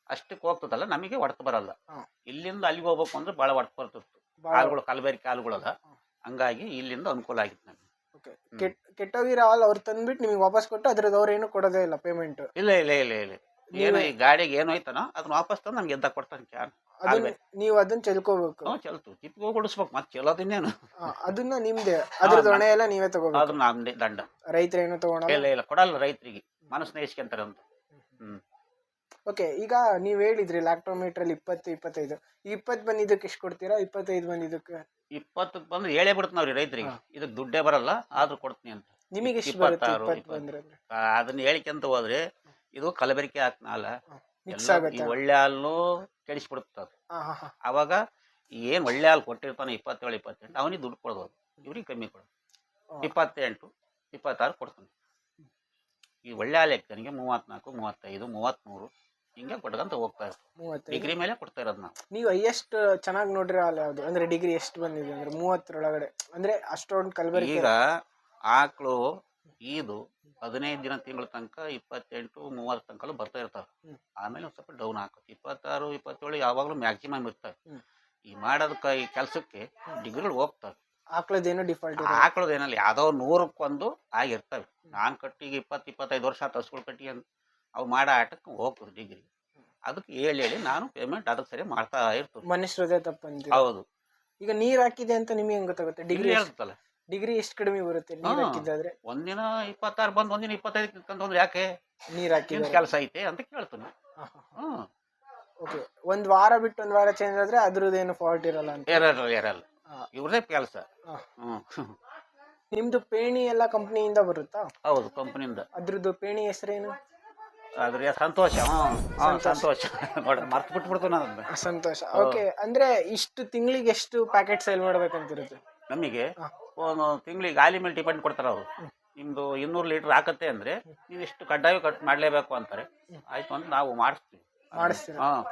ಅಷ್ಟಕ್ಕೆ ಹೋಗ್ತದಲ್ಲ, ನಮಗೆ ಹೊಡೆತ ಬರಲ್ಲ. ಇಲ್ಲಿಂದ ಅಲ್ಲಿಗೆ ಹೋಗ್ಬೇಕು ಅಂದ್ರೆ ಬಹಳ ಹೊಡೆತ ಬರ್ತಿತ್ತು. ಹಾಲುಗಳು ಕಲಬೆರಕೆ ಹಾಲುಗಳಲ್ಲ, ಹಂಗಾಗಿ ಇಲ್ಲಿಂದ ಅನುಕೂಲ ಆಗಿತ್ತು ನಮಗೆ. ಕೆಟ್ಟೋಗಿರೋ ಹಾಲು ಅವ್ರು ತಂದ್ಬಿಟ್ಟು ನಿಮಗೆ ವಾಪಸ್ ಕೊಟ್ಟು ಅದ್ರದ್ದು ಅವ್ರು ಏನು ಕೊಡೋದೇ ಇಲ್ಲ ಪೇಮೆಂಟ್? ಇಲ್ಲ, ಏನು ಈ ಗಾಡಿಗೆ ಏನು ಹೋಯ್ತಾನೋ ಅದನ್ನ ವಾಪಸ್ ತಂದು ನಮ್ಗೆ ಎದ್ದ ಕೊಡ್ತಾನೆ ಕ್ಯಾನ್. ನೀವು ಅದನ್ನ ಚೆಲ್ಕೋಬೇಕು? ಚೆಲ್ತು ಚಿಪ್ಪಿಗೆ ಕೊಡಿಸ್ಬೇಕು, ಮತ್ತೆ ಚೆಲ್ಲೋದಿನ್ನೇನು. ಅದನ್ನ ನಿಮ್ದೆ, ಅದ್ರದ್ದು ಹೊಣೆ ಎಲ್ಲ ನೀವೇ ತಗೋಬೇಕು? ಅದು ನಮ್ದೇ ದಂಡ. ರೈತರೇನು ತಗೋಣ? ಇಲ್ಲ ಕೊಡಲ್ಲ ರೈತರಿಗೆ, ಮನಸ್ಸನ್ನ ಇಸ್ಕೊಂತಾರೆ ಅಂತ. ಓಕೆ, ಈಗ ನೀವ್ ಹೇಳಿದ್ರಿ ಲ್ಯಾಕ್ಟೋಮೀಟರ್ ಅಲ್ಲಿ 20-25, 20 ಬಂದಿದ್ದಕ್ಕೆ ಎಷ್ಟು ಕೊಡ್ತೀರಾ? 25 ಬಂದಿದ್ದಕ್ಕೆ? 20 ಬಂದ್ರೆ ಹೇಳೇ ಬಿಡ್ತೀನಿ ಅವ್ರಿಗೆ ರೈತರಿಗೆ, ಇದಕ್ಕೆ ದುಡ್ಡೇ ಬರಲ್ಲ ಆದ್ರೂ ಕೊಡ್ತೀನಿ ಅಂತ. ನಿಮಗೆ ಎಷ್ಟು? ಅದನ್ನ ಹೇಳಿಕೆಂತ ಹೋದ್ರೆ ಇದು ಕಲಬೆರಕೆ ಹಾಕ್ನಲ್ಲ, ಒಳ್ಳೆ ಹಾಲು ಕೆಡಿಸ್ಬಿಡುತ್ತೆ. ಅವಾಗ ಏನ್ ಒಳ್ಳೆ ಹಾಲು ಕೊಟ್ಟಿರ್ತಾನೆ 27-28, ಅವನಿಗೆ ದುಡ್ಡು ಕೊಡ್ಬೋದು, ಇವ್ರಿಗೆ ಕಮ್ಮಿ ಕೊಡೋದು. 28-26 ಕೊಡ್ತಾನೆ. ಈ ಒಳ್ಳೆ ಹಾಲು ನನಗೆ 34, 35, 33 ಹಿಂಗೆ ಕೊಟ್ಕೊಂತ ಹೋಗ್ತಾ ಇರ್ತೀವಿ. 35. ಡಿಗ್ರಿ ಮೇಲೆ ಕೊಡ್ತಾ ಇರೋದು ನಾವು. ನೀವು ಹೈಯೆಸ್ಟ್ ಚೆನ್ನಾಗಿ ನೋಡಿರೋ ಹಾಲು ಯಾವುದು ಅಂದ್ರೆ ಡಿಗ್ರಿ ಎಷ್ಟು ಬಂದಿದೆ ಅಂದ್ರೆ 30 ಅಂದ್ರೆ ಅಷ್ಟೊಂದು ಕಲಬೆರಕೆ. ಈಗ ಆಕಳು ಇದು 15 ದಿನ ತಿಂಗಳ ತನಕ 28-30 ತನಕ ಬರ್ತಾ ಇರ್ತಾವೆ. ಆಮೇಲೆ ಒಂದು ಸ್ವಲ್ಪ ಡೌನ್ ಆಗುತ್ತೆ. 26-27 ಯಾವಾಗಲೂ ಮ್ಯಾಕ್ಸಿಮಮ್ ಇರ್ತವೆ. ಈ ಮಾಡೋದಕ್ಕೆ ಈ ಕೆಲಸಕ್ಕೆ ಡಿಗ್ರಿಗಳು ಹೋಗ್ತವೆ. ಆಕಳದೇನೋ ಡಿಫಾಲ್ಟ್ ಇದೆ. ಆಕಳದೇನಲ್ಲಿ ಯಾವುದೋ 100ಕ್ಕೆ ಆಗಿರ್ತವೆ. ನಾನು ಕಟ್ಟಿಗೆ 20-25 ವರ್ಷ ಆತ ಹಸುಗಳು ಕಟ್ಟಿಗೆ ಅವು ಮಾಡೋ ಆಟಕ್ಕೆ ಹೋಗ್ತದೆ ಡಿಗ್ರಿ. ಅದಕ್ಕೆ ಹೇಳಿ ನಾನು ಪೇಮೆಂಟ್ ಅದಕ್ಕೆ ಸರಿ ಮಾಡ್ತಾ ಇರ್ತೀನಿ. ಮನುಷ್ಯರದೇ ತಪ್ಪು ಅಂತೀವಿ. ಹೌದು. ಈಗ ನೀರ್ ಹಾಕಿದೆ ಅಂತ ನಿಮಗೆ ಹೆಂಗ್ ಗೊತ್ತಾಗುತ್ತೆ? ಡಿಗ್ರಿ ಹೇಳ್ತಲ್ಲ, ಡಿಗ್ರಿ ಎಷ್ಟು ಕಡಿಮೆ ಬರುತ್ತೆ ನೀರ್ ಹಾಕಿದ್ದಾದ್ರೆ? ಒಂದಿನ 26 ಬಂದು ಒಂದಿನ 25 ತಂದ್ರೆ ಯಾಕೆ ನೀರ್ ಹಾಕಿದ್ರೆ ಕೆಲಸ ಐತೆ ಅಂತ ಕೇಳ್ತೀನಿ. ಓಕೆ. ಒಂದ್ ವಾರ ಬಿಟ್ಟು ಒಂದ್ ವಾರ ಚೇಂಜ್ ಆದ್ರೆ ಅದ್ರದ್ದೇನು ಫಾಲ್ಟ್ ಇರಲ್ಲ ಅಂತ? ಇರಲ್ಲ ಇವ್ರದೇ ಕೆಲಸ. ನಿಮ್ದು ಪೇಣಿ ಎಲ್ಲ ಕಂಪ್ನಿಯಿಂದ ಬರುತ್ತಾ? ಹೌದು, ಕಂಪನಿಯಿಂದ. ಅದ್ರದ್ದು ಪೇಣಿ ಹೆಸರೇನು? ಆದ್ರೆ ಸಂತೋಷ. ಸಂತೋಷ ನೋಡ್ರಿ, ಮರ್ತು ಬಿಟ್ಬಿಡ್ತು ನಾನು. ಸಂತೋಷ. ಓಕೆ. ಅಂದ್ರೆ ಇಷ್ಟು ತಿಂಗಳಿಗೆ ಎಷ್ಟು ಪ್ಯಾಕೆಟ್ ಸೇಲ್ ಮಾಡ್ಬೇಕಂತಿರುತ್ತೆ ನಮಗೆ? ಒಂದು ತಿಂಗಳಿಗೆ ಹಾಲಿ ಮೇಲೆ ಡಿಪೆಂಡ್ ಕೊಡ್ತಾರೆ ಅವರು. ನಿಮ್ದು 200 ಲೀಟರ್ ಹಾಕತ್ತೆ ಅಂದ್ರೆ ನೀವು ಇಷ್ಟು ಕಡ್ಡಾಯ ಕಟ್ ಮಾಡ್ಲೇಬೇಕು ಅಂತಾರೆ. ಆಯ್ತು ಅಂತ ನಾವು ಮಾಡಿಸ್ತೀವಿ.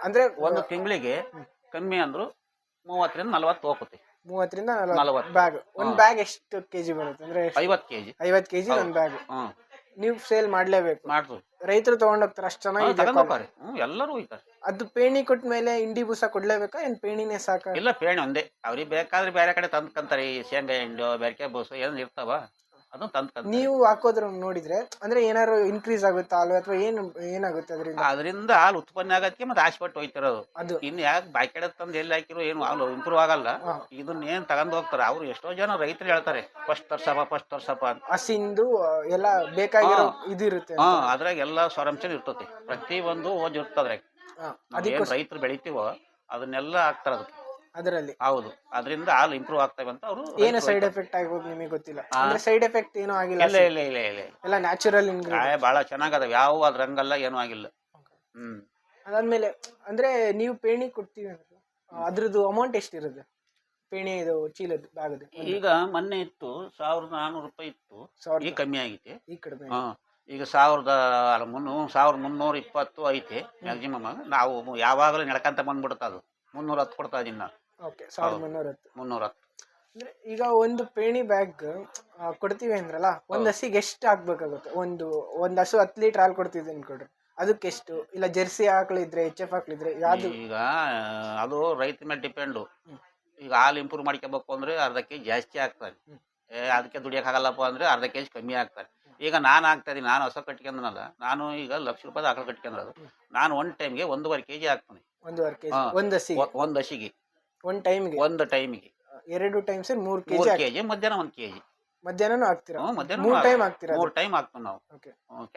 ಅಂದ್ರೆ ಒಂದು ತಿಂಗಳಿಗೆ ಕಮ್ಮಿ ಅಂದ್ರು 30-40 ಹೋಗುತ್ತೆ. 30-40 ಬ್ಯಾಗ್. ಒಂದ್ ಬ್ಯಾಗ್ ಎಷ್ಟು ಕೆಜಿ ಬರುತ್ತೆ ಅಂದ್ರೆ? 50 kg. 50 kg ಒಂದ್ ಬ್ಯಾಗ್. ನೀವು ಸೇಲ್ ಮಾಡ್ಲೇಬೇಕು. ಮಾಡ್ತೀವಿ. ರೈತರು ತಗೊಂಡೋಗ್ತಾರೆ, ಅಷ್ಟು ಚೆನ್ನಾಗಿದೆ. ಎಲ್ಲರೂ ಹೋಗ್ತಾರೆ. ಅದು ಪೇಣಿ ಕೊಟ್ಟ ಮೇಲೆ ಇಂಡಿ ಬೂಸ ಕೊಡ್ಲೇಬೇಕಾ ಏನ್ ಪೇಣಿನೇ ಸಾಕ? ಇಲ್ಲ, ಪೇಣಿ ಒಂದೇ. ಅವ್ರಿಗೆ ಬೇಕಾದ್ರೆ ಬೇರೆ ಕಡೆ ತಂದ್ಕಂತಾರೆ. ಈ ಶೇಂಗಾ ಹಿಂಡು, ಬೆರಕೆ ಬೂಸು ಏನ್ ಇರ್ತಾವ ಅದನ್ನ ತಂದ್ಕಂತಾರೆ. ನೀವು ಹಾಕೋದ್ರ ನೋಡಿದ್ರೆ ಅಂದ್ರೆ ಏನಾದ್ರು ಇನ್ಕ್ರೀಸ್ ಆಗುತ್ತಾ ಹಾಲು ಅಥವಾ ಏನಾಗುತ್ತೆ ಅದರಿಂದ? ಅದರಿಂದ ಹಾಲು ಉತ್ಪನ್ನ ಆಗತ್ತೆ ಮತ್ತೆ ಆಸ್ಪಟ್ಟು ಹೋಯ್ತಿರೋದು. ಅದು ಇನ್ನು ಯಾಕೆ ಬಾಯ್ಕಡೆ ತಂದು ಎಲ್ಲಿ ಹಾಕಿರೋ ಏನು ಹಾಲು ಇಂಪ್ರೂವ್ ಆಗಲ್ಲ. ಇದನ್ನ ಏನ್ ತಗೊಂಡ್ ಹೋಗ್ತಾರೆ ಅವ್ರು. ಎಷ್ಟೋ ಜನ ರೈತರು ಹೇಳ್ತಾರೆ ಫಸ್ಟ್ ತರ್ಸಪ್ಪ ಅಂತ. ಹಸಿಂದು ಎಲ್ಲ ಬೇಕಾಗಿರೋ ಇದಿರುತ್ತೆ. ಅದ್ರಾಗ ಎಲ್ಲ ಸ್ವರಂಶ ಇರ್ತತಿ. ಪ್ರತಿ ಒಂದು ಓಜ್ ಇರ್ತದ್ರಾಗ. ಏನ್ ರೈತರು ಬೆಳಿತೀವೋ ಅದನ್ನೆಲ್ಲ ಹಾಕ್ತಾರ ಅದಕ್ಕೆ ಅದರಲ್ಲಿ. ಹೌದು, ಅದರಿಂದ ಹಾಲು ಇಂಪ್ರೂವ್ ಆಗ್ತವೆ ಅಂತ ಅವರು. ಏನು ಸೈಡ್ ಎಫೆಕ್ಟ್ ಆಗ್ಬೋದು ನಿಮಗೆ ಗೊತ್ತಿಲ್ಲ? ಅಂದ್ರೆ ಸೈಡ್ ಎಫೆಕ್ಟ್ ಏನೂ ಆಗಿಲ್ಲ? ಇಲ್ಲ ಎಲ್ಲ ನ್ಯಾಚುರಲ್ ಇಂಗ್ರೀಡಿಯೆಂಟ್. ಬಹಳ ಚೆನ್ನಾಗದ. ಯಾವ ಅದ್ರಂಗಲ್ಲ ಏನೂ ಆಗಿಲ್ಲ. ಅದಾದ್ಮೇಲೆ ಅಂದ್ರೆ ನೀವು ಪೇಣಿ ಕೊಡ್ತೀವಿ ಅಂದ್ರೆ ಅದ್ರದ್ದು ಅಮೌಂಟ್ ಎಷ್ಟಿರುತ್ತೆ ಪೇಣಿ ಇದು ಚೀಲದ ಬ್ಯಾಗದ? ಈಗ ಮೊನ್ನೆ ಇತ್ತು 1400 ರೂಪಾಯಿ ಇತ್ತು. ಈಗ ಕಮ್ಮಿ ಆಗೈತೆ. ಈ ಕಡಿಮೆ ಈಗ 1320 ಐತೆ ಮ್ಯಾಕ್ಸಿಮಮ್. ನಾವು ಯಾವಾಗಲೂ ನಡ್ಕಂತ ಬಂದ್ಬಿಡುತ್ತೆ. ಅದು 310 ಕೊಡ್ತಾ ಇದೀನಿ ನಾನು. ಓಕೆ. 1310. ಅಂದ್ರೆ ಈಗ ಒಂದು ಪೇಣಿ ಬ್ಯಾಗ್ ಕೊಡ್ತೀವಿ ಅಂದ್ರಲ್ಲ, ಒಂದ್ ಹಸಿಗೆ ಎಷ್ಟು ಹಾಕ್ಬೇಕಾಗುತ್ತೆ? ಒಂದ್ ಹಸು 10 ಲೀಟರ್ ಹಾಲು ಕೊಡ್ತಿದ್ದೆ ಅನ್ಕೊಡ್ರಿ, ಅದಕ್ಕೆ ಎಷ್ಟು? ಇಲ್ಲ ಜರ್ಸಿ ಹಾಕ್ಲಿದ್ರೆ HF ಹಾಕ್ಲಿದ್ರೆ ಯಾವ್ದು? ಈಗ ಅದು ರೈತ ಮೇಲೆ ಡಿಪೆಂಡು. ಈಗ ಹಾಲು ಇಂಪ್ರೂವ್ ಮಾಡ್ಕೋಬೇಕು ಅಂದ್ರೆ ಅರ್ಧ ಕೆಜಿ ಜಾಸ್ತಿ ಹಾಕ್ತಾರೆ. ಅದಕ್ಕೆ ದುಡಿಯೋಕ್ಕಾಗಲ್ಲಪ್ಪ ಅಂದ್ರೆ ಅರ್ಧ ಕೆಜಿ ಕಮ್ಮಿ ಹಾಕ್ತಾರೆ. ಈಗ ನಾನು ಹಾಕ್ತಾ ಇದೀನಿ. ನಾನು ಹೊಸ ಕಟ್ಕೊಂಡನಲ್ಲ, ನಾನು ಈಗ ₹1,00,000 ಆಕಳು ಕಟ್ಕೊಂಡ್ರದು. ನಾನು ಒಂದು ಟೈಮ್ಗೆ 1.5 kg ಹಾಕ್ತೀನಿ. 1.5 kg ಒಂದು ಹಸಿಗೆ ಒಂದು ಟೈಮ್ಗೆ? ಒಂದು ಟೈಮಿಗೆ 2 ಟೈಮ್ಸ್ 3 kg. ಮಧ್ಯಾಹ್ನ 1 kg. ಮಧ್ಯಾಹ್ನ ಹಾಕ್ತೀರಾ? ಮಧ್ಯಾಹ್ನ 3 ಟೈಮ್ ಹಾಕ್ತೀರಾ? 3 ಟೈಮ್ ಹಾಕ್ತೀವಿ ನಾವು.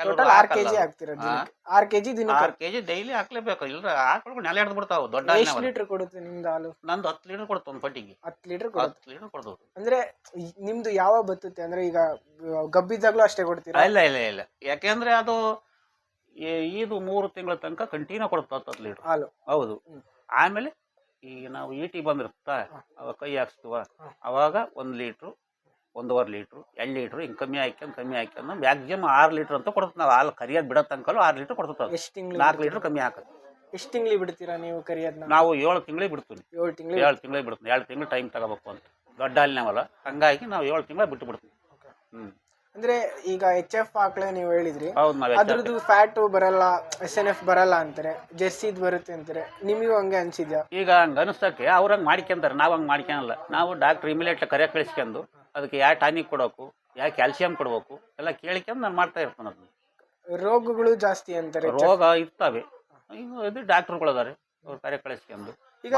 ಟೋಟಲ್ 6 kg ಹಾಕ್ತೀರಾ ದಿನಕ್ಕೆ? 6 kg ದಿನಕ್ಕೆ? 6 kg ಡೈಲಿ ಹಾಕ್ಲೇಬೇಕು. ಇಲ್ಲ ಆಕಳು ನೆಲೆ ಹಿಡಿದು ಬಿಡ್ತಾವೆ. ದೊಡ್ಡ ಎಷ್ಟು ಲೀಟರ್ ಕೊಡುತ್ತೆ ನಿಮ್ದು ಹಾಲು? ನಂದು 10 ಲೀಟರ್ ಕೊಡ್ತು ಒಂದು ಪಟ್ಟಿಗೆ. 10 ಲೀಟರ್ ಕೊಡುತ್ತೆ? 10 ಲೀಟರ್ ಕೊಡ್ತದೆ. ಅಂದ್ರೆ ನಿಮ್ದು ಯಾವಾಗ ಬರ್ತುತ್ತೆ ಅಂದ್ರೆ ಈಗ ಗಬ್ಬಿದ್ದಾಗ್ಲೂ ಅಷ್ಟೇ ಕೊಡ್ತೀರಾ? ಇಲ್ಲ. ಯಾಕೆಂದ್ರೆ ಅದು ಇದು 3 ತಿಂಗಳ ತನಕ ಕಂಟಿನ್ಯೂ ಕೊಡುತ್ತೆ 10 ಲೀಟರ್ ಹಾಲು. ಹೌದು. ಆಮೇಲೆ ಈಗ ನಾವು ಈಟಿ ಬಂದಿರುತ್ತಾ ಅವಾಗ ಕೈ ಹಾಕ್ಸ್ತೀವ, ಅವಾಗ 1 ಲೀಟ್ರು, 1.5 ಲೀಟ್ರು, 2 ಲೀಟ್ರು ಹಿಂಗೆ ಕಮ್ಮಿ ಹಾಕ್ಯಂದು ಮ್ಯಾಕ್ಸಿಮಮ್ 6 ಲೀಟ್ರ್ ಅಂತ ಕೊಡುತ್ತೆ. ನಾವು ಹಾಲು ಕರಿಯೋದು ಬಿಡೋ ತನಕ 6 ಲೀಟ್ರ್ ಕೊಡ್ತದೆ. ಎಷ್ಟು ತಿಂಗಳು? 4 ಲೀಟ್ರ್ ಕಮ್ಮಿ ಹಾಕೋದು. ಎಷ್ಟು ತಿಂಗಳಿಗೆ ಬಿಡ್ತೀರಾ ನೀವು ಕರಿಯೋದನ್ನ? ನಾವು 7 ತಿಂಗಳಿಗೆ ಬಿಡ್ತೀವಿ. 7 ತಿಂಗಳಿಗೆ ಬಿಡ್ತೀನಿ. 2 ತಿಂಗಳು ಟೈಮ್ ತಗೋಬೇಕು ಅಂತ. ದೊಡ್ಡ ಹಾಲಿನವಲ್ಲ, ಹಂಗಾಗಿ ನಾವು 7 ತಿಂಗಳ ಬಿಟ್ಟು ಬಿಡ್ತೀವಿ. ಅಂದ್ರೆ ಈಗ HF ಹಾಕ್ಲೆ ನೀವು ಹೇಳಿದ್ರಿ, ಹೌದು. ಅದ್ರದ್ದು ಫ್ಯಾಟ್ ಬರಲ್ಲ, SNF ಬರಲ್ಲ ಅಂತಾರೆ, ಜರ್ಸಿದ್ ಬರುತ್ತೆ ಅಂತಾರೆ. ನಿಮಗೂ ಹಂಗೆ ಅನ್ಸಿದ್ಯಾ? ಈಗ ಹಂಗೆ ಅನಿಸ್ತಕ್ಕೆ ಅವ್ರು ಹಂಗೆ ಮಾಡ್ಕೊಂತಾರೆ, ನಾವು ಹಂಗೆ ಮಾಡ್ಕೊಳಲ್ಲ. ನಾವು ಡಾಕ್ಟ್ರ್ ಇಮಿಡಿಯೇಟ್ ಕರೆಕ್ಟ್ ಕಳಿಸ್ಕೊಂಡು ಅದಕ್ಕೆ ಯಾವ ಟಾನಿಕ್ ಕೊಡಬೇಕು, ಯಾವ ಕ್ಯಾಲ್ಸಿಯಂ ಕೊಡಬೇಕು ಎಲ್ಲ ಕೇಳಿಕೊಂಡು ನಾನು ಮಾಡ್ತಾ ಇರ್ತೀನಿ. ಅದನ್ನ ರೋಗಗಳು ಜಾಸ್ತಿ ಅಂತಾರೆ, ರೋಗ ಇರ್ತವೆ. ಈಗ ಇದು ಡಾಕ್ಟ್ರುಗಳಿದ್ದಾರೆ, ಅವ್ರು ಕರೆಕ್ಟ್ ಕಳಿಸ್ಕೊಂಡು. ಈಗ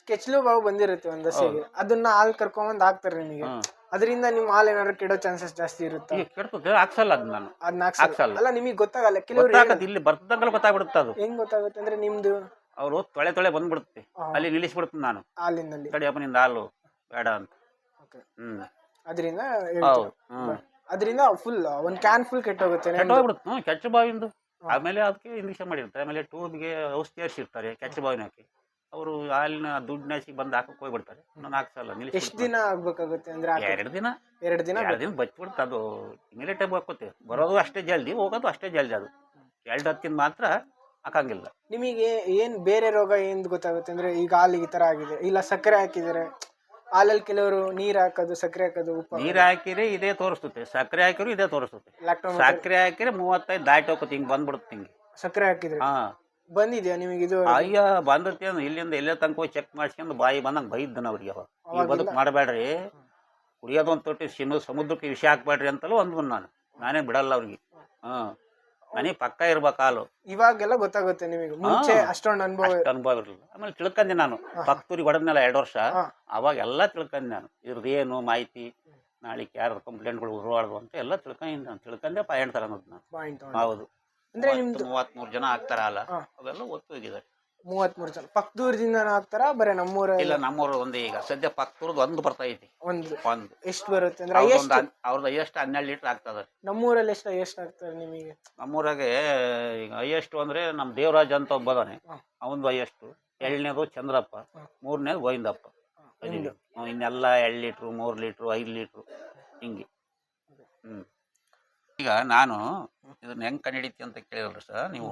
ಕೆಚ್ಚಲು ಬಾವು ಬಂದಿರುತ್ತೆ ಒಂದ್ ಹಸಿಗೆ, ಅದನ್ನ ಹಾಲು ಕರ್ಕೊಂಬಂದ್ ಹಾಕ್ತಾರೆ ನಿಮಗೆ. ಅದರಿಂದ ನಿಮ್ ಹಾಲು ಏನಾದ್ರು ಕೆಡೋ ಚಾನ್ಸಸ್ ಜಾಸ್ತಿ ಇರುತ್ತೆ? ಕೆಡ್ತದೆ, ಹಾಕ್ಸಲ್ಲ ಅದನ್ನ ನಾನು. ಅದನ್ನ ಹಾಕ್ಸಲ್ಲ. ಅಲ್ಲ ನಿಮಗೆ ಗೊತ್ತಾಗಲ್ಲ, ಕೆಲವರು ಇಲ್ಲಿ ಬರ್ದಂಗಲ್ಲ ಗೊತ್ತಾಗ್ಬಿಡುತ್ತೆ. ಅದು ಹೆಂಗ್ ಗೊತ್ತಾಗುತ್ತೆ ಅಂದ್ರೆ ನಿಮ್ದು ಅವರು ತೊಳೆ ಬಂದ್ಬಿಡುತ್ತೆ, ಅಲ್ಲಿ ನಿಲ್ಲಿಸ್ಬಿಡ್ತೀನಿ ನಾನು ಹಾಲಿನಲ್ಲಿ. ತಡಿಯಪ್ಪ ನಿಂದ ಹಾಲು ಬೇಡ ಅಂತ. ಅದರಿಂದ ಫುಲ್ ಒಂದ್ ಕ್ಯಾನ್ ಫುಲ್ ಕೆಟ್ಟೋಗುತ್ತೆ. ಕೆಚ್ಚ ಬಾವಿಂದು. ಆಮೇಲೆ ಅದಕ್ಕೆ ಇಂಜೆಕ್ಷನ್ ಮಾಡಿರ್ತಾರೆ. ಆಮೇಲೆ ಟ್ಯೂಬ್ಗೆ ಔಷಧಿ ಏರಿಸಿರ್ತಾರೆ ಕೆಚ್ಚ ಬಾವಿನಕ್ಕೆ. ಅವರು ಹಾಲಿನ ದುಡ್ಡಿನಾಸಿ ಬಂದು ಹಾಕಕ್ಕೆ ಹೋಗ್ಬಿಡ್ತಾರೆ. ನಾನು ಹಾಕ್ಸಲ್ಲ, ನಿಲ್ಲಿಸಿ. ಎಷ್ಟು ದಿನ ಆಗ್ಬೇಕಾಗುತ್ತೆ ಅಂದ್ರೆ? 2 ದಿನ ಬಚ್ಬಿಡುತ್ತೆ. ಅದು ಇಮಿಡಿಯೇಟ್ ಆಗಿ ಹಾಕೋತೆ. ಬರೋದು ಅಷ್ಟೇ ಜಲ್ದಿ, ಹೋಗೋದು ಅಷ್ಟೇ ಜಲ್ದಿ. ಅದು 2 ಹೊತ್ತಿನ ಮಾತ್ರ ಹಾಕಂಗಿಲ್ಲ. ನಿಮಗೆ ಏನ್ ಬೇರೆ ರೋಗ ಏನ್ ಗೊತ್ತಾಗುತ್ತೆ ಅಂದ್ರೆ ಈಗ ಹಾಲಿಗೆ ಈ ತರ ಆಗಿದೆ, ಇಲ್ಲ ಸಕ್ಕರೆ ಹಾಕಿದರೆ ಹಾಲಲ್ಲಿ ಕೆಲವರು ನೀರ್ ಹಾಕೋದು, ಸಕ್ಕರೆ ಹಾಕೋದು, ಉಪ್ಪು ನೀರು ಹಾಕಿದ್ರೆ ಇದೇ ತೋರಿಸ್ತದೆ, ಸಕ್ಕರೆ ಹಾಕಿದ್ರು ಇದೇ ತೋರಿಸ್ತದೆ. ಲ್ಯಾಕ್ಟೋಮೀಟರ್ ಸಕ್ಕರೆ ಹಾಕಿದ್ರೆ 35 ದಾಟಿ ಹೋಗುತ್ತೆ, ಹಿಂಗೆ ಬಂದ್ಬಿಡುತ್ತೆ ಹಿಂಗೆ. ಸಕ್ಕರೆ ಹಾಕಿದ್ರೆ ಹಾ ಬಂದಿದ್ಯಾ ನಿಮಗೆ ಇದು? ಅಯ್ಯ ಬಂದತ್ತೆ ಅಂದ್ರೆ ಇಲ್ಲಿಂದ ಎಲ್ಲೇ ತನಕ ಹೋಗಿ ಚೆಕ್ ಮಾಡ್ಸ್ಕೊಂಡು ಬಾಯಿ ಬಂದಂಗೆ ಬೈದ್ದನ ಅವ್ರಿಗೆ. ಅವಾಗ ಈ ಬದುಕು ಮಾಡಬೇಡ್ರಿ, ಕುಡಿಯೋದು ಒಂದು ತೊಟ್ಟಿ ಸಮುದ್ರಕ್ಕೆ ವಿಷ ಹಾಕ್ಬೇಡ್ರಿ ಅಂತಲೂ ಅಂದ್ಬನ್ ನಾನೇ ಬಿಡಲ್ಲ ಅವ್ರಿಗೆ. ಹಾಂ ನನಗೆ ಪಕ್ಕ ಇರ್ಬೇಕು ಹಾಲು. ಇವಾಗೆಲ್ಲ ಗೊತ್ತಾಗುತ್ತೆ ನಿಮಗೆ, ಮುಂಚೆ ಅಷ್ಟೊಂದು ಅನುಭವ ಅನುಭವ ಇರಲಿಲ್ಲ. ಆಮೇಲೆ ತಿಳ್ಕೊಂಡೆ ನಾನು, ಪಕ್ತೂರಿಗೆ ಹೊಡೆದ್ಮೇಲೆ 2 ವರ್ಷ, ಅವಾಗ ಎಲ್ಲ ತಿಳ್ಕೊಂಡೆ ನಾನು ಇದ್ರದ್ದು ಏನು ಮಾಹಿತಿ, ನಾಳೆಗೆ ಯಾರು ಕಂಪ್ಲೇಂಟ್ಗಳು ಉರುವಾಡ್ದು ಅಂತ ಎಲ್ಲ ತಿಳ್ಕೊಂಡೆ ಪಾಯಿಂಟ್ ತರ ಅನ್ನೋದು ನಾನು. ಪಾಯಿಂಟ್. ಹೌದು, ಅಂದ್ರೆ ನಿಮ್ದು 33 ಜನ ಆಗ್ತಾರ ಅಲ್ಲ, ಅವೆಲ್ಲ ಒತ್ತು ಹೋಗಿದ್ದಾರೆ. 33 ಜನ ಪಕ್ಕದೂರದಿಂದ ಹಾಕ್ತಾರ ಬರೀ ನಮ್ಮೂರ? ಇಲ್ಲ, ನಮ್ಮೂರು ಒಂದೇ. ಈಗ ಸದ್ಯ ಪಕ್ಕದೂರದ್ದು ಒಂದು ಬರ್ತಾ ಐತಿ. ಒಂದು ಒಂದು ಎಷ್ಟು ಬರುತ್ತೆ ಅಂದ್ರೆ? ಅವ್ರದ್ದು ಹೈಯೆಸ್ಟ್ 12 ಲೀಟರ್ ಆಗ್ತದೆ. ನಮ್ಮೂರಲ್ಲಿ ಎಷ್ಟು ಆಗ್ತಾರೆ ನಿಮಗೆ? ನಮ್ಮೂರಾಗೆ ಈಗ ಹೈಯೆಸ್ಟ್ ಅಂದ್ರೆ ನಮ್ಮ ದೇವರಾಜ್ ಅಂತ ಒಬ್ಬದಾನೆ, ಅವನದು ಹೈಯೆಸ್ಟ್. 2ನೇದು ಚಂದ್ರಪ್ಪ, 3ನೇದು ಗೋವಿಂದಪ್ಪ. ಇನ್ನೆಲ್ಲ 2 ಲೀಟ್ರು, 3 ಲೀಟ್ರು, 5 ಲೀಟ್ರು ಹಿಂಗೆ. ಈಗ ನಾನು ಇದನ್ನ ಹೆಂಗ್ ಕಂಡಿಡಿತಿ ಅಂತ ಕೇಳಿದ್ರಿ ಸರ್ ನೀವು.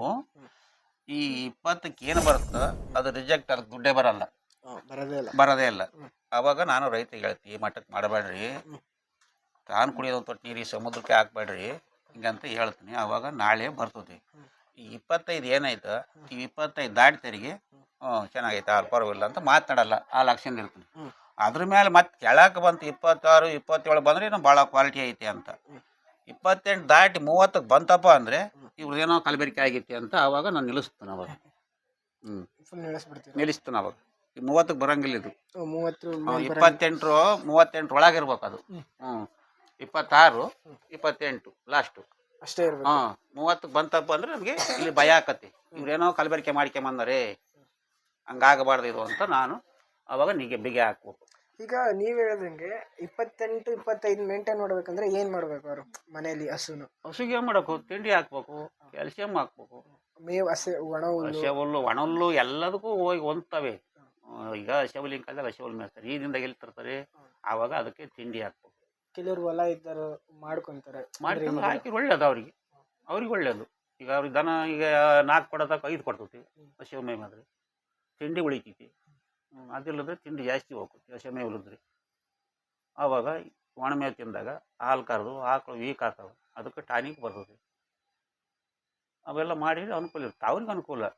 ಈ 20ಕ್ಕೆ ಏನು ಬರುತ್ತೋ ಅದು ರಿಜೆಕ್ಟ್, ಅದು ದುಡ್ಡೇ ಬರೋದೇ ಇಲ್ಲ. ಅವಾಗ ನಾನು ರೈತರಿಗೆ ಹೇಳ್ತಿ, ಈ ಮಟ್ಟಕ್ಕೆ ಮಾಡಬೇಡ್ರಿ, ತಾನು ಕುಡಿಯೋದು ತೊಟ್ಟು ನೀರು ಸಮುದ್ರಕ್ಕೆ ಹಾಕ್ಬೇಡ್ರಿ ಹಿಂಗಂತ ಹೇಳ್ತೀನಿ. ಅವಾಗ ನಾಳೆ ಬರ್ತದೆ. ಈ 25 ಏನಾಯ್ತು, ಈ 25 ದಾಟಿ ತೆರಿಗೆ ಚೆನ್ನಾಗೈತೆ ಹಾಲು ಪರವಾಗಿಲ್ಲ ಅಂತ ಮಾತನಾಡಲ್ಲ, ಹಾಲು ಹಾಕ್ಸ್ಕೊಂಡು ಇರ್ತೀನಿ. ಅದ್ರ ಮೇಲೆ ಮತ್ತೆ ಕೆಳಕ್ಕೆ ಬಂತು 26, 27 ಬಂದ್ರೆ ಇನ್ನು ಭಾಳ ಕ್ವಾಲಿಟಿ ಐತೆ ಅಂತ. 28 ದಾಟಿ 30ಕ್ಕೆ ಬಂತಪ್ಪ ಅಂದರೆ ಇವ್ರದ್ದೇನೋ ಕಲಬೆರಕೆ ಆಗೈತಿ ಅಂತ ಅವಾಗ ನಾನು ನಿಲ್ಲಿಸ್ತಾನೆ. ಅವಾಗ ನಿಲ್ಲಿಸ್ತಾನೆ. ಅವಾಗ ಈ 30ಕ್ಕೆ ಬರಂಗಿಲ್ಲ ಇದು. 28 ಒಳಗಿರ್ಬೇಕು ಅದು. 26, 28 ಲಾಸ್ಟು ಅಷ್ಟೇ ಇರ್ಬೇಕು. 30ಕ್ಕೆ ಬಂತಪ್ಪ ಅಂದ್ರೆ ನಮಗೆ ಇಲ್ಲಿ ಭಯ ಆಕತಿ, ಇವ್ರೇನೋ ಕಲಬೆರಕೆ ಮಾಡ್ಕೊಂಬಂದರೆ ಹಂಗಾಗಬಾರ್ದು ಇದು ಅಂತ ನಾನು ಅವಾಗ ಬಿಗೆ ಹಾಕ್ಬೇಕು. ಈಗ ನೀವ್ ಹೇಳ್ದಂಗೆ 28, 25 ಮೇಂಟೈನ್ ಮಾಡ್ಬೇಕಂದ್ರೆ ಏನ್ ಮಾಡ್ಬೇಕು ಅವರು ಮನೆಯಲ್ಲಿ? ಹಸುಗೆ ಏನ್ ಮಾಡಬೇಕು? ತಿಂಡಿ ಹಾಕ್ಬೇಕು, ಕ್ಯಾಲ್ಸಿಯಂ ಹಾಕ್ಬೇಕು, ಮೇವು, ಹಸೆ ಹುಲ್ಲು, ಒಣ ಹುಲ್ಲು ಎಲ್ಲದಕ್ಕೂ ಹೋಗಿ ಹೊಂದ್ತವೆ. ಈಗ ಹಸೆ ಹುಲ್ಲಿನ ಕಾಲದಲ್ಲಿ ಹಸೆ ಹುಲ್ಲು ಮೇಯ್ತಾರೆ, ಈಗಿಂದ ಎಲ್ಲಿ ತರ್ತಾರೆ, ಆವಾಗ ಅದಕ್ಕೆ ತಿಂಡಿ ಹಾಕ್ಬೇಕು. ಕೆಲವರು ಹೊಲ ಇದ್ದರು ಮಾಡ್ಕೊಂತಾರೆ, ಹಾಕಿ ಒಳ್ಳೇದು ಅವ್ರಿಗೆ ಒಳ್ಳೇದು. ಈಗ ಅವ್ರಿಗೆ ದನ ಈಗ 4 ಕೊಡೋದಕ್ಕೆ 5 ಕೊಡ್ತೈತಿ ಹಸೆ ಮೇವು ಮಾಡಿದ್ರೆ, ತಿಂಡಿ ಉಳಿತೈತಿ. ಅದಿಲ್ಲದ್ರೆ ತಿಂಡಿ ಜಾಸ್ತಿ ಹೋಗ್ತೈತಿ ಹಸೆ ಮೇವು ಇಲ್ಲದ್ರಿ. ಆವಾಗ ಒಣ ಮೇವು ತಿಂದಾಗ ಹಾಲು ಕರೆದು ಆಕಳು ವೀಕ್ ಆಗ್ತವೆ, ಅದಕ್ಕೆ ಟಾನಿಕ್ ಬರ್ತದೆ. ಅವೆಲ್ಲ ಮಾಡಿದ್ರೆ ಅನುಕೂಲ ಇರುತ್ತೆ, ಅವ್ರಿಗೆ ಅನುಕೂಲ.